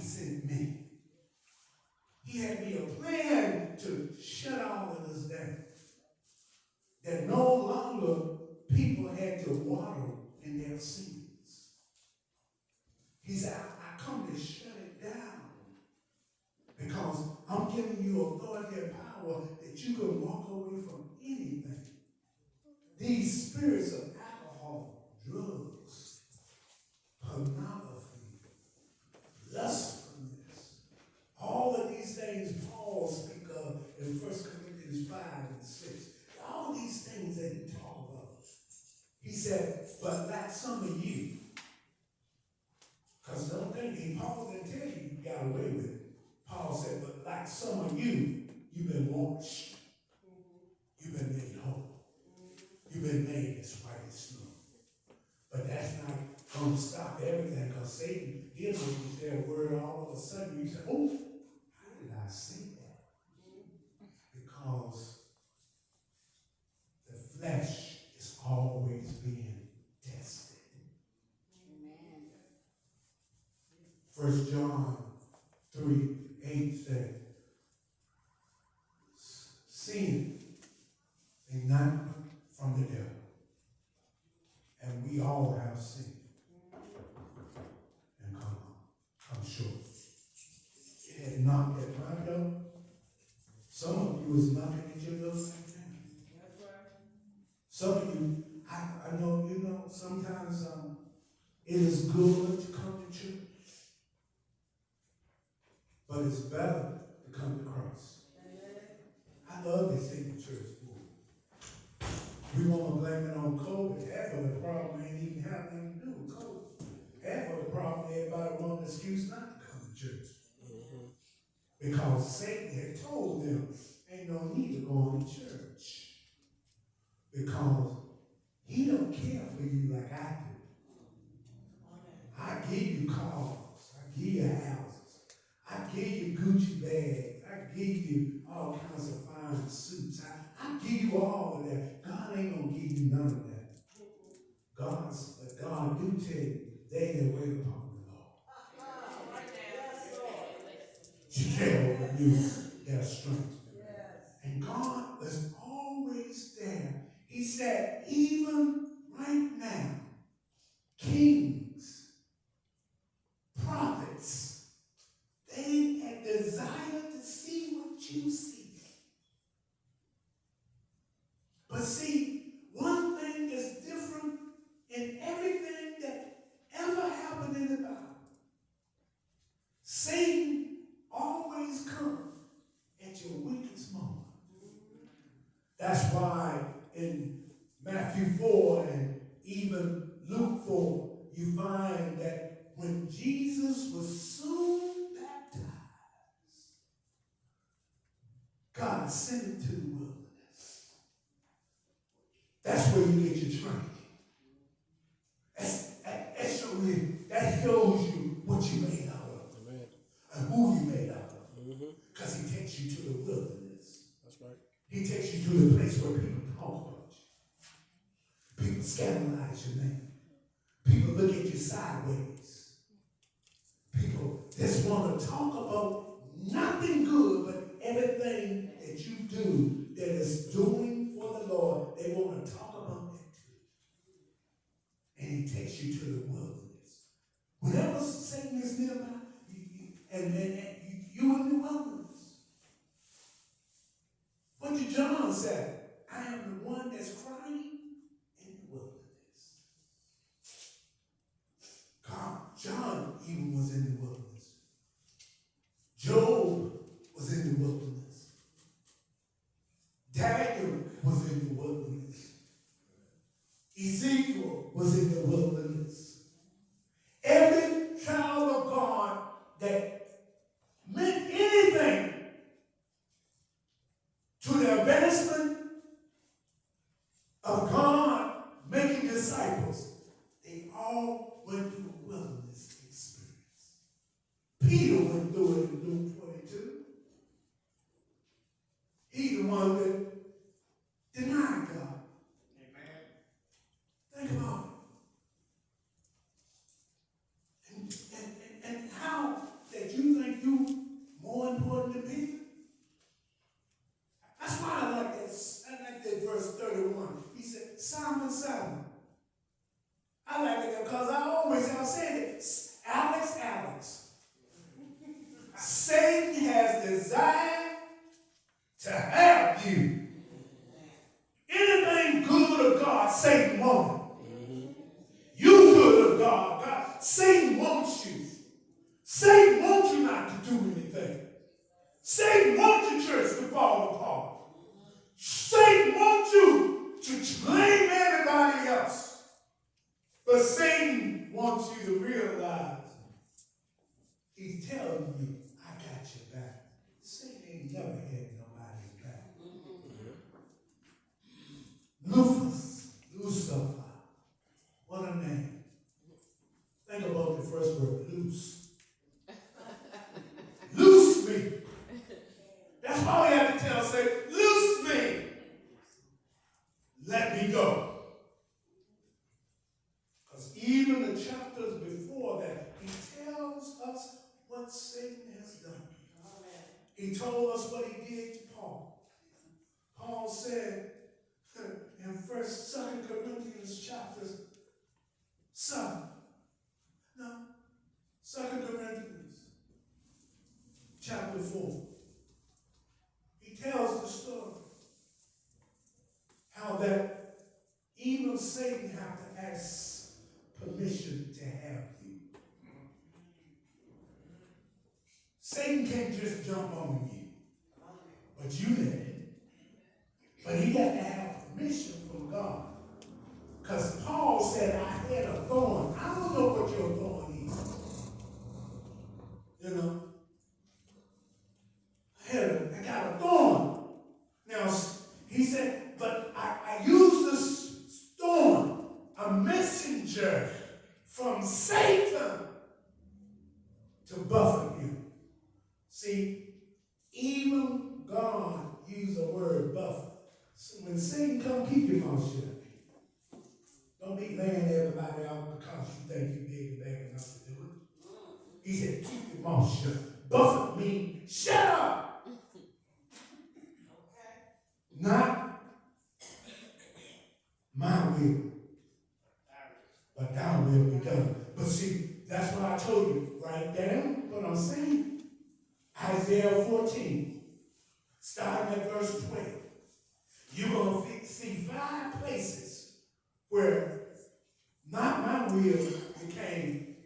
he sent me. He had me a plan to shut all of this down. That no longer people had to waddle in their sins. He said, I come to shut it down because I'm giving you authority and power that you can walk away from anything. These spirits of alcohol, drugs, pornography, lustfulness, all of these things Paul speaks of in 1 Corinthians 5 and 6. All these things that he talked about. He said, but like some of you, because don't think, Paul didn't tell you you got away with it. Paul said, but like some of you, you've been washed. You've been made whole. You've been made as white as snow. But that's not going to stop everything, because Satan, he'll make you say a word all of a sudden. You say, oh, how did I say that? Because the flesh is always being tested. Amen. 1 John 3:8 said, sin is not from the devil. And we all have sinned and come short. It had knocked at my door. Some of you is knocking at your door right now. Some of you, I know, sometimes it is good to come to church, but it's better to come to Christ. I love this thing in church. We want to blame it on COVID. Half of the problem ain't even have nothing to do with COVID. Half of the problem, everybody want an excuse not to come to church. Because Satan had told them, ain't no need to go on to church. Because he don't care for you like I do. I give you cars. I give you houses. I give you Gucci bags. I give you all kinds of fine suits. I give you all of that. God ain't going to give you none of that. God do tell you, they that wait upon the Lord shall renew their strength. And God is always there. He said, even right now, kings, prophets, they had desire to see what you see. But see, one thing is different in everything that ever happened in the Bible. Satan always comes at your weakest moment. That's why in Matthew 4 and even Luke 4, you find that when Jesus was soon baptized, God sent him to the wilderness. That's where you get your training. That shows you what you made out of. Amen. And who you made out of. Because he takes you to the wilderness. That's right. He takes you to the place where people talk about you. People scandalize your name. People look at you sideways. People just want to talk about nothing good, but everything that you do that is doing for the Lord, they want to talk about that too. And he takes you to the wilderness. Whenever Satan is nearby, and you in the wilderness. What did John say? I am the one that's crying in the wilderness. John even was in the wilderness. Job was in the wilderness. Daniel was in the wilderness. Ezekiel was in the wilderness. Every child of God that meant anything to the advancement of God making disciples, they all went through a wilderness experience. Peter went through it in Luke 24. has designed to have you. Anything good of God, Satan wants it. You good of God, Satan wants you. Satan wants you not to do anything. Satan wants your church to fall apart. Satan wants you to blame everybody else. But Satan wants you to realize he's telling you, I got your back. Satan ain't never had nobody's back. Lucifer. What a name. Think about the first word, loose. Loose me. That's why we have to tell Satan, loose me. Let me go. Because even the chapters before that, he tells us what Satan has done. He told us what he did to Paul. Paul said in 2 Corinthians chapters 2 Corinthians chapter 4. He tells the story how that even Satan have to ask permission to have you. Satan can't just jump on you, but you let it. But he got to have permission from God. Because Paul said, I had a thorn. I don't know what your thorn is. You know? I got a thorn. Now, he said, but I used this thorn, a messenger from Satan, to buffet you. See, even God used the word buffet. So when Satan come, keep your mouth shut. Don't be laying everybody out because you think you're big and bad enough to do it. He said, keep your mouth shut. Buffet means shut up. Okay. Not my will, but thy will be done. But see, that's what I told you. Write down what I'm saying. Isaiah 14, starting at verse 12. You're going to see 5 places where not my will became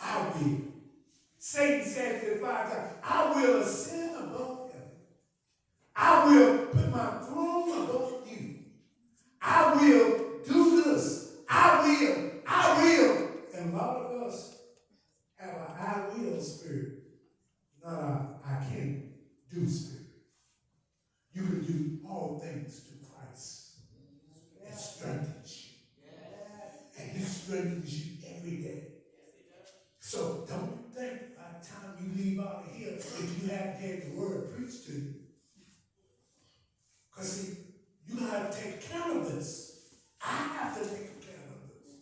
our will. Satan said to the 5 times, I will ascend above heaven. I will put my throne above you. I will do this. I will. And a lot of us have an I will spirit, not a I can do spirit. You can do all things through Christ. It strengthens you. And he strengthens you every day. So don't think by the time you leave out of here if you haven't had the word preached to you. Because see, you got to take account of this. I have to take account of this.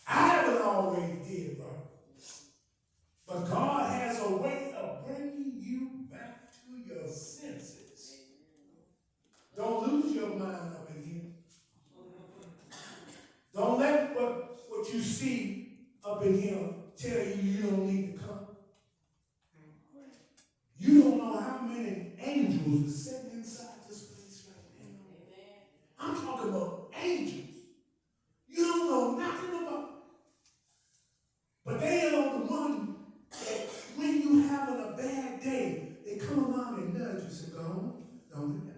I haven't always did right. But God has a way of bringing you back to your senses. Don't lose your mind up in here. Don't let what you see up in here tell you don't need to come. You don't know how many angels are sitting inside this place right now. I'm talking about angels. You don't know nothing about it. But they are the one that when you having a bad day, they come along and nudge you, say, go home, don't do that.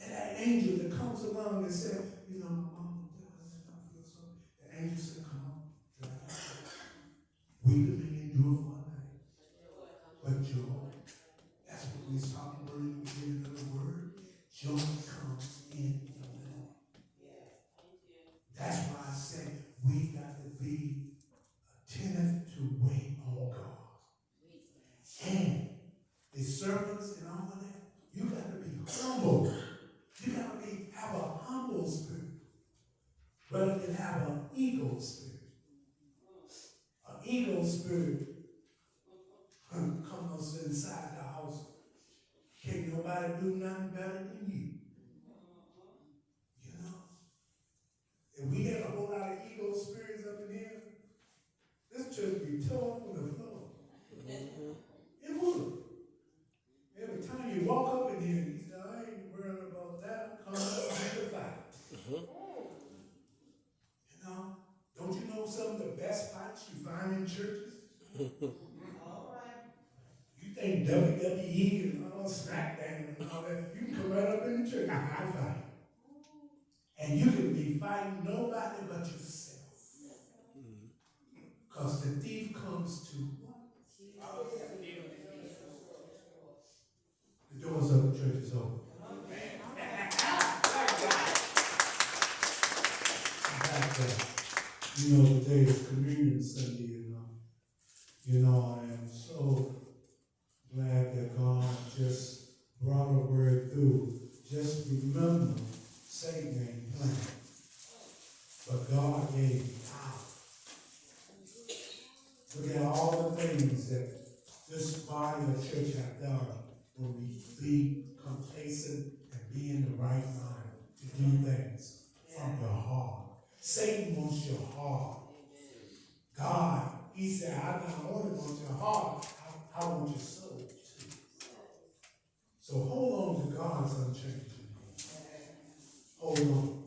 That angel that comes along and says, you know, my mom, I feel so. The angel said, come on, weeping may endure for a night, but joy. That's what we was talking about in the beginning of the word. Joy comes in the morning. That's why I say we got to be attentive to wait on God. And the servants and all of that, you got to be humble. You got to have a humble spirit rather than have an ego spirit. An ego spirit comes inside the house. Can't nobody do nothing better than you. You know? If we had a whole lot of ego spirits up in here, this church would be be tore up on the floor. It would. Every time you walk up in here, you say, I ain't worried about that. Come up and the fight. You know? Don't you know some of the best fights you find in churches? All right. You think WWE and all SmackDown and all that, you can come right up in the church and have a fight. And you can be fighting nobody but yourself. Because the thief comes to what? The doors of the church is open. You know, today is Communion Sunday, and I am so glad that God just brought a word through. Just remember, Satan ain't playing, but God gave power. Look at all the things that this body of church have done when we be complacent and be in the right mind to do things from your heart. Satan wants your heart. God, he said, I not only want your heart, I want your soul too. So hold on to God's unchanging hand. Hold on.